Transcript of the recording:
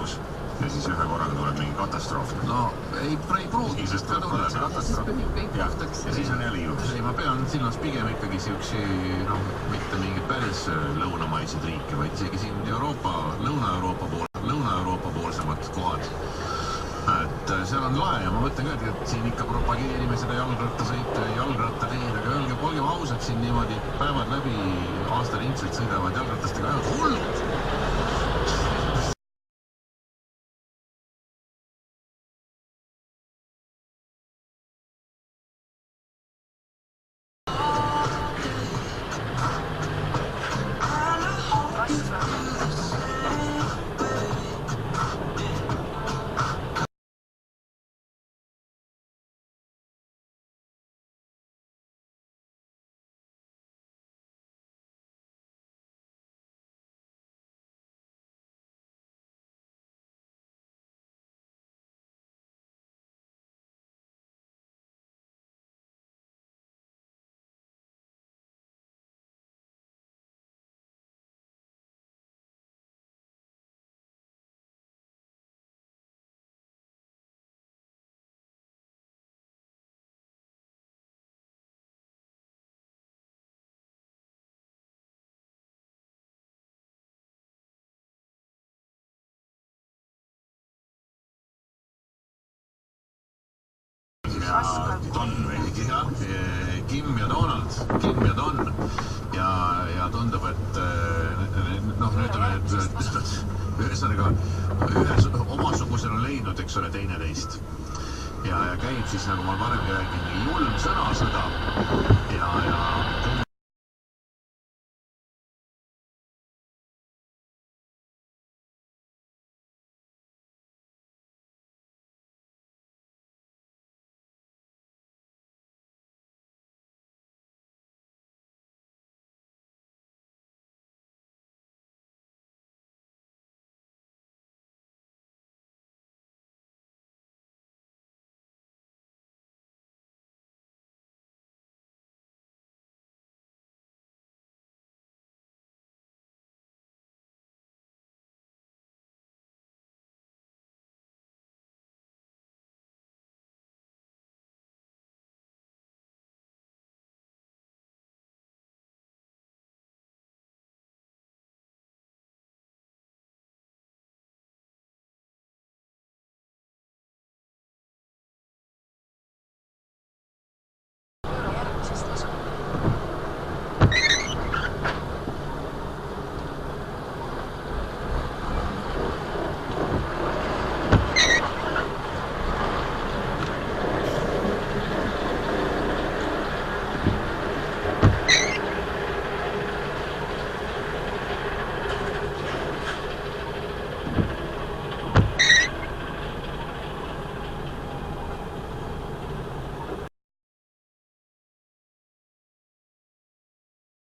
elus ja siis ühe korraga tuleb mingi katastroof. No ei pruugi, sest tuleb tulla see katastroof. Ja siis on jälle ilus. Ei, ma pean silmas pigem ikkagi siuksi, mitte mingid päris lõunamaisid riike, vaid isegi siin Lõuna-Euroopa poolsemad kohad. Et seal on lae ja ma mõtlen ka, et siin ikka propageerime seda jalgrattasõitu ja jalgrattateed, aga olgem ausad, siin niimoodi päevad läbi aastaringselt sõidavad jalgratastega ajad hullud. On veelgi Kim ja Donald, Kim ja Don ja tundub, et nüüd on ühesõnaga omasugusel on leidnud, eks ole, teineteist ja käib siis, nagu ma varemgi räägin, julm sõnasõda ja